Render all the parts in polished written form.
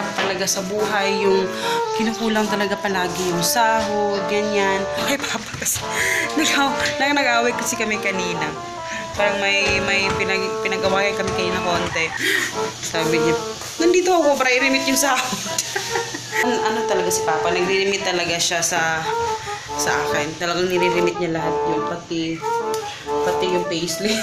mahirap talaga sa buhay, yung kinukulang talaga palagi yung sahod, ganyan. Ay, papa kasi, nag-away kasi kami kanina. Parang may pinag-awayan kami kanina konti. Sabi niya, nandito ako para i-remit yung sahod. Ano talaga si papa, nagre-remit talaga siya sa akin. Talagang nire-remit niya lahat yun, pati yung paisley.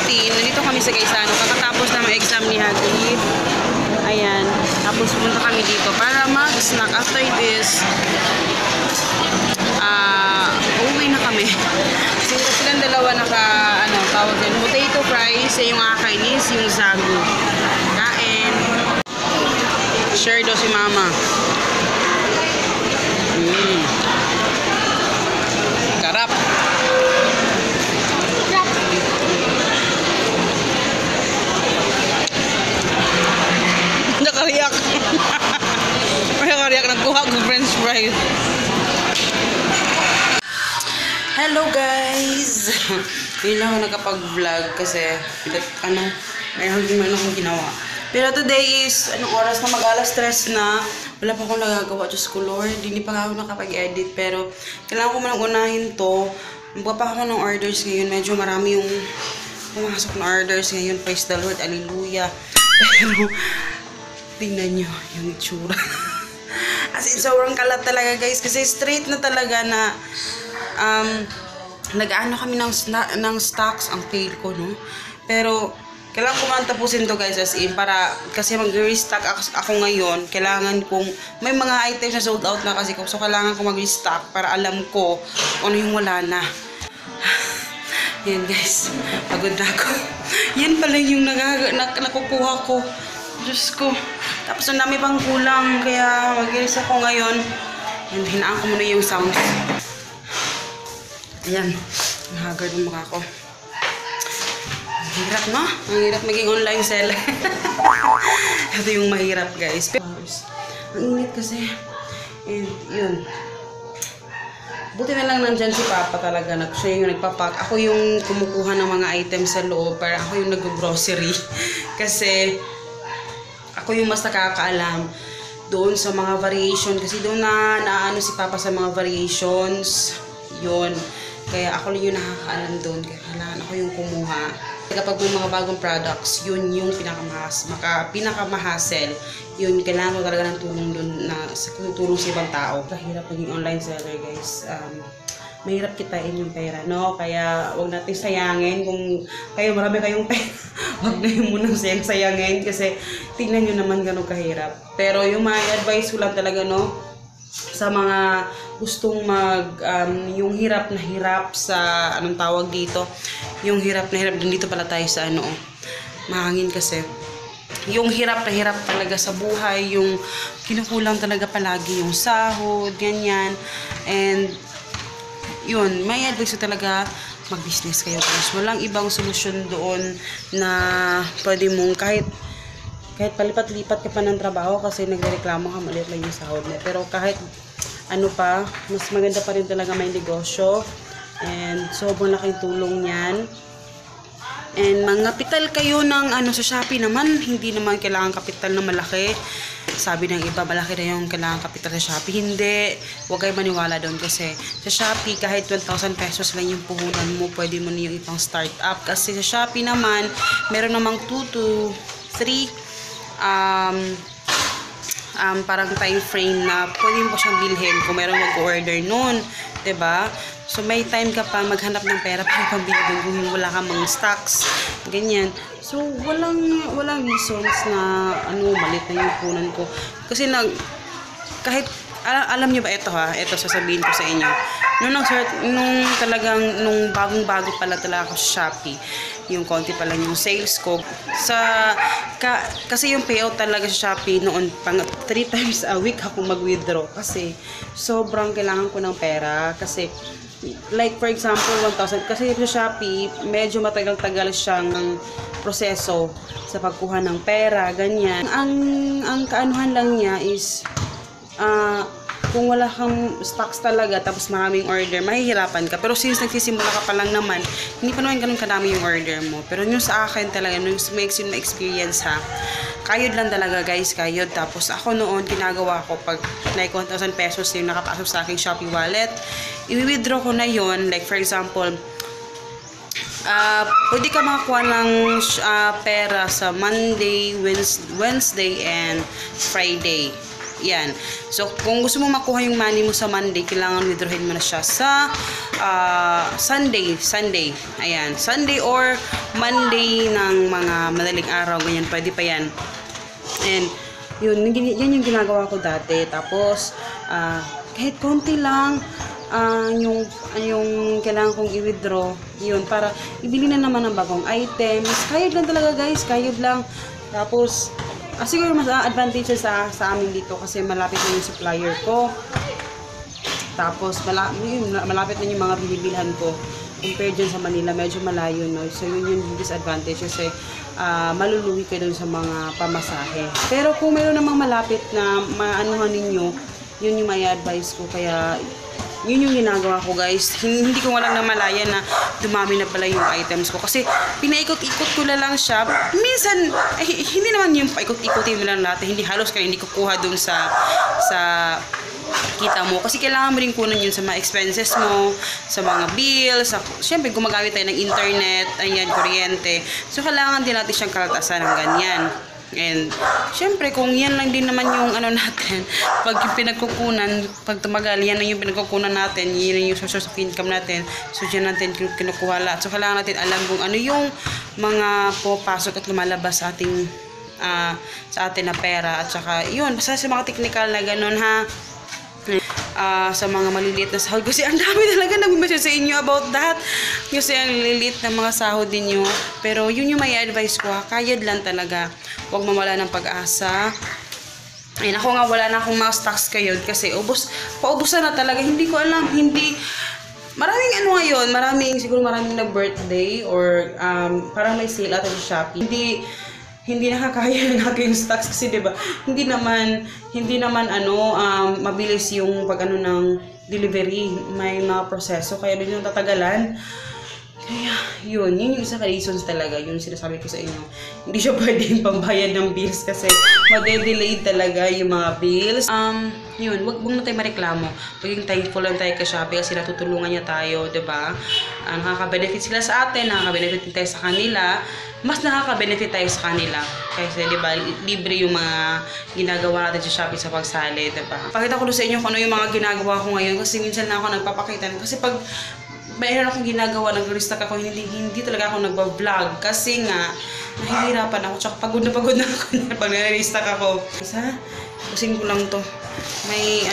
Nandito kami sa Gaisano. Kakatapos na ang exam ni Hagrid. Ayan. Tapos pumunta kami dito para mag-snack. After this, uuwi na kami. Kasi silang dalawa tawag din. Potato fries, yung akin is yung sagu. Kain. Share daw si mama. Karap. Nakariyak. Nakariyak. Nagkuha ko french fries. Hello guys! Hindi lang ako nakapag-vlog kasi mayroon akong ginawa. Pero today is, anong oras na mag-alas 3 na. Wala pa akong nagagawa. Diyos ko Lord, hindi pa ako nakapag-edit. Pero kailangan ko manang unahin to. Magpa pa ako ng orders ngayon. Medyo marami yung pumasok na orders ngayon. Praise the Lord. Hallelujah. Pero tingnan nyo yung itsura. As in, sobrang kalat talaga guys. Kasi straight na talaga na nag-ano kami ng stocks ang fail ko, no? Pero kailangan ko man tapusin to guys, as in, para kasi mag-restock ako ngayon. Kailangan kong may mga items na sold out na kasi ko, so kailangan ko mag-restock para alam ko kung ano yung wala na. Yan guys, pagod na ako. Yan pala yung nakukuha ko. Diyos ko. Tapos ang dami pang kulang, kaya mag-restock ako ngayon. Yan, hinaan ko muna yung sounds. Ayan, mahagard yung mukha ko. Ang hirap, no? Ang hirap maging online seller. Ito yung mahirap, guys. Ang init kasi. And yun. Buti na lang nandyan si Papa talaga. Siya yung nagpapak. Ako yung kumukuha ng mga items sa loob. Para ako yung nag-grocery. Kasi ako yung mas nakakaalam doon sa mga variation. Kasi doon na si Papa sa mga variations. Yun. Kaya ako lang yung nakakaalam doon. Kaya kailangan ako yung kumuha. Kapag may mga bagong products, yun yung pinakamahasel. Yun, kailangan ko talaga ng tulong doon sa tulong sa ibang tao. Kahirap maging online seller, guys. Mahirap kitain yung pera, no? Kaya huwag natin sayangin. Kung kayo marami kayong pera, huwag na yung munang sayangin. Kasi tingnan nyo naman gano'ng kahirap. Pero yung mga advice ko lang talaga, no? Sa mga gustong yung hirap na hirap sa, anong tawag dito, yung hirap na hirap, dito pala tayo sa mahangin kasi, yung hirap na hirap talaga sa buhay, yung kinukulang talaga palagi yung sahod, ganyan, and yun, may advice ko talaga, mag-business kayo guys. Walang ibang solusyon doon na pwede mong kahit palipat-lipat ka pa ng trabaho kasi nagreklamo ka, maliit lang yung sahod mo. Pero kahit mas maganda pa rin talaga may negosyo. And sobrang laking tulong niyan. And mga kapital kayo ng sa Shopee naman, hindi naman kailangan kapital na malaki. Sabi ng iba, malaki na yung kailangan kapital sa Shopee. Hindi. Huwag kayo maniwala doon kasi sa Shopee, kahit 12,000 pesos lang yung puhunan mo, pwede mo na yung ipang start up. Kasi sa Shopee naman, meron namang 2 to 3 parang time frame na pwede mo siyang bilhin kung meron mag-order noon. 'Di ba? So may time ka pa maghanap ng pera para pambili doon kung wala kang mga stocks. Ganyan. So walang reasons na malit na yung punan ko. Kasi kahit alam niyo ba ito ito sasabihin ko sa inyo. Nung bagong-bago pala talaga ako sa Shopee, yung konti pa lang yung sales ko kasi yung payout talaga sa Shopee noon 3 times a week ako mag-withdraw kasi sobrang kailangan ko ng pera kasi like for example 1,000 kasi sa Shopee medyo matagal-tagal siyang proseso sa pagkuha ng pera, ganyan. Ang kaanuhan lang niya is kung wala kang stocks talaga tapos maraming order, mahihirapan ka. Pero since nagsisimula ka pa lang naman, hindi pa naman ganun kadami yung order mo. Pero yung sa akin talaga, nung may experience kayod lang talaga guys, kayod. Tapos ako noon, ginagawa ko pag like 1,000 pesos yung nakapasok sa aking Shopee wallet, i-withdraw ko na yon. Like for example, pwede ka makakuha ng pera sa Monday, Wednesday, and Friday. Yan. So, kung gusto mo makuha yung money mo sa Monday, kailangan withdrawin mo na siya sa Sunday. Ayan. Sunday or Monday ng mga madaling araw. Ganyan. Pwede pa yan. And, yan yung ginagawa ko dati. Tapos, kahit konti lang, yung kailangan kong i-withdraw, yun, para ibili na naman ng bagong items. Kayod lang talaga guys. Kayod lang. Tapos, siguro mas advantages sa amin dito kasi malapit na yung supplier ko. Tapos malapit na yung mga binibilhan ko. Compared dyan sa Manila, medyo malayo, no? So yun yung disadvantage kasi maluluwi kayo dun sa mga pamasahe. Pero kung mayroon namang malapit na maanuhan ninyo, yun yung may advice ko. Kaya yun yung ginagawa ko guys. Hindi ko walang namalaya na dumami na pala yung items ko. Kasi pinaikot-ikot ko na lang siya. Minsan, hindi naman yung paikot-ikotin mo lang lahat. Hindi halos kaya hindi kukuha dun sa kita mo. Kasi kailangan mo rin kunan yun sa mga expenses mo, sa mga bills. Siyempre, gumagamit tayo ng internet, ayan, kuryente. So, kailangan din natin siyang kaltasan ng ganyan. And, syempre, kung yan lang din naman yung natin, pag yung pinagkukunan, pag tumagal, yan lang yung pinagkukunan natin, yan yung source of income natin, so dyan natin kinukuha lahat. So, kailangan natin alam kung ano yung mga pupasok at lumalabas sa ating, sa atin na pera. At saka, yun, basta sa mga technical na ganun, sa mga maliliit na sahod. Kasi ang dami talaga nag-message sa inyo about that. Kasi ang liliit na mga sahod ninyo. Pero yun yung may advice ko. Kayod lang talaga. Huwag mawala ng pag-asa. Ayun, ako nga wala na akong mga stocks kayo kasi paubusan na talaga. Hindi ko alam. Maraming ngayon. Siguro maraming nag-birthday or parang may sale at sa Shopee. Hindi nakakaya ng aking stocks kasi 'di ba? Hindi naman mabilis yung ng delivery, may mga proseso kaya medyo tatagalan. Kaya yun yung isa ka reasons talaga, yung sinasabi ko sa inyo. Hindi siya pwedeng pambayad ng bills kasi made-delay talaga yung mga bills. Yun, wag na tayo mareklamo. Maging thankful lang tayo kay Shopee kasi natutulungan niya tayo, 'di ba? Nakaka-benefit sila sa atin, nakaka-benefit din tayo sa kanila. Mas nakaka-benefit tayo sa kanila. Kasi, 'di ba, libre yung mga ginagawa natin sa Shopee sa pagsali, 'di ba? Pakita ko sa inyo kung ano yung mga ginagawa ko ngayon kasi minsan na ako nagpapakita kasi pag mayroon akong ginagawa, nag-restock ako, hindi talaga ako nagba-vlog kasi nga nahihirapan ako, tsaka pagod na ako pag nag-restock ako. Isa, kusing ko lang to. May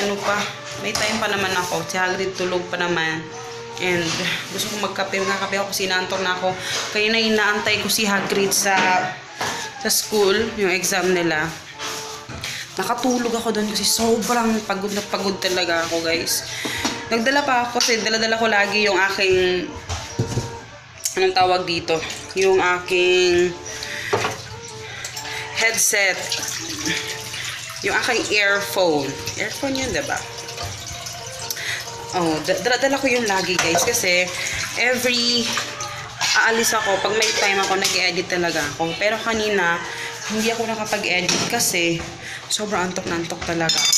may time pa naman ako, si Hagrid tulog pa naman. And gusto ko magkape ako kasi inaantok na ako. Kaya na inaantay ko si Hagrid sa school, yung exam nila. Nakatulog ako doon kasi sobrang pagod na pagod talaga ako guys. Nagdala pa ako kasi dala-dala ko lagi yung aking anong tawag dito, yung aking headset, yung aking earphone yun, diba? Dala-dala ko yung lagi guys kasi every aalis ako, pag may time ako, nag-edit talaga ako. Pero kanina, hindi ako nakapag-edit kasi sobrang antok na antok talaga ako.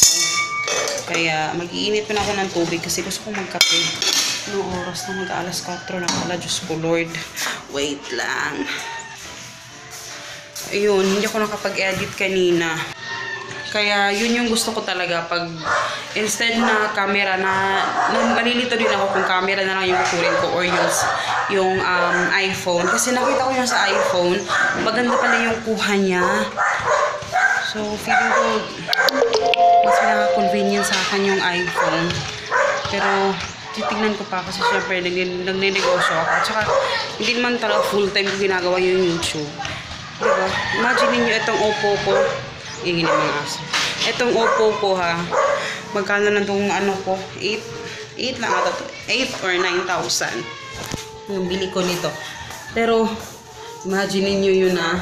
Kaya mag-iinit pa na ako ng tubig kasi gusto kong magkape. Noong oras na mag-alas 4 na pala, Diyos ko Lord. Wait lang. Ayun, hindi ako nakapag-edit kanina. Kaya yun yung gusto ko talaga pag instead na camera na malilito din ako kung camera na lang yung kukunin ko or yung iPhone. Kasi nakita ko yung sa iPhone, maganda pala yung kuha niya. So feeling ko mas pinaka-convenient sa akin yung iPhone. Pero titignan ko pa kasi syempre nagnenegosyo ako. At saka hindi naman talaga full time ko ginagawa yung YouTube. Diba? Imagine niyo itong Oppo ko. Ingin ng mga aso. Itong Oppo ko ha. Magkano lang itong ano ko? 8 lang ata to. 8 or 9,000. Yung bili ko nito. Pero, imagine niyo yun ha.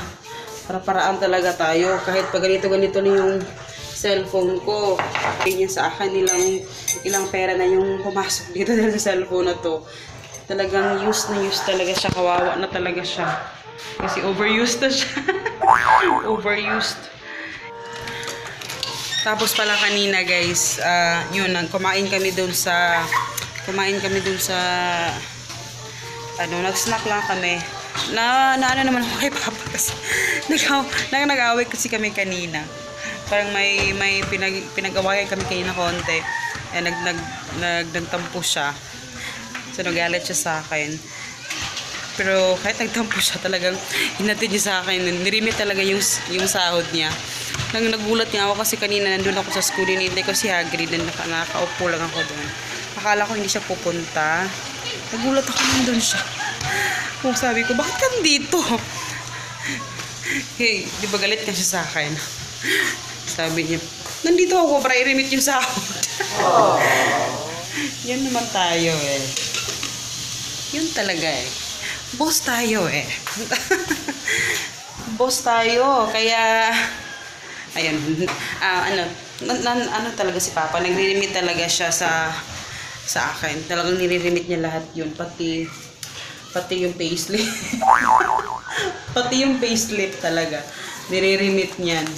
Para-paraan talaga tayo. Kahit pag ganito-ganito na yung cellphone ko. Ganyan sa akin ilang pera na yung pumasok dito dahil sa cellphone na to. Talagang use na use talaga siya. Kawawa na talaga siya. Kasi overused na siya. Overused. Tapos pala kanina guys, yun, kumain kami dun sa nag-snack lang kami. Ano naman ako kay Papa kasi nag-away kasi kami kanina. Parang may pinag-awayan kami kanina konti. Nagtampo siya. So nagalit siya sa akin. Pero kahit nagtampo siya, talagang hinatid niya sa akin. Nirimit talaga yung sahod niya. Nagulat niya ako kasi kanina nandun ako sa school, hinihintay ko si Hagrid, nakaupo lang ako doon. Akala ko hindi siya pupunta. Nagulat ako nandun siya. Kung sabi ko, bakit ka dito? Hey, di ba galit ka siya sa akin? Sabi niya, nandito ako para i-remit yung sahod. Yan naman tayo eh. Yun talaga eh. Boss tayo eh. Boss tayo. Kaya ayun, ano talaga si Papa, nagre-remit talaga siya sa akin. Talagang nire-remit niya lahat yun, pati yung payslip. Pati yung payslip talaga, nire-remit niyan.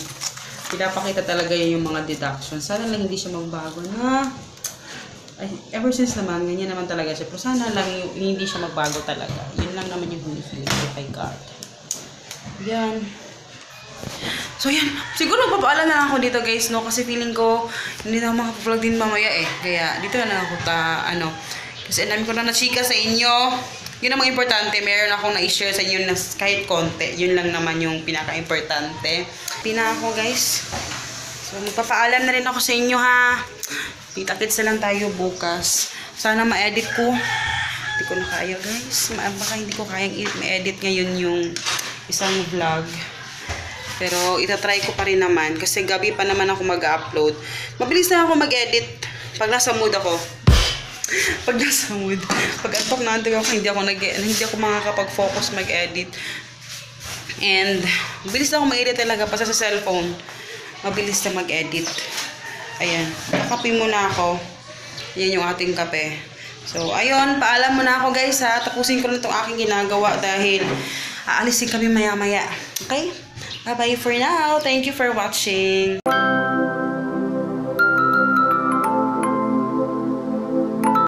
Pinapakita talaga yun yung mga deductions. Sana lang hindi siya magbago na. Ever since naman, ganyan naman talaga siya. Pero sana lang hindi siya magbago talaga. Yun lang naman yung hinihiling ko kay God. Yan. So yan, siguro papaalam na lang ako dito guys, no? Kasi feeling ko hindi na ako makaplug din mamaya eh. Kaya dito na lang ako kasi alam ko na chika sa inyo. Yun ang mga importante, meron akong na-share sa inyo na kahit konti. Yun lang naman yung pinaka-importante. Pina ako guys. So magpapaalam na rin ako sa inyo ha. Kita-kits na lang tayo bukas. Sana ma-edit ko. Hindi ko na kaya guys. Baka hindi ko kayang ma-edit ngayon yung isang vlog. Pero itatry ko pa rin naman kasi gabi pa naman ako mag-upload. Mabilis na ako mag-edit pag nasa mood ako. Pag nasa mood. Pag antok na antok ako, hindi ako makakapag-focus mag-edit. And mabilis na ako mag-edit talaga pa sa cellphone. Mabilis na mag-edit. Ayan. Kape muna ako. Yan yung ating kape. So, ayun. Paalam muna ako guys ha. Tapusin ko na itong aking ginagawa dahil aalisin kami maya-maya. Okay? Bye-bye for now. Thank you for watching.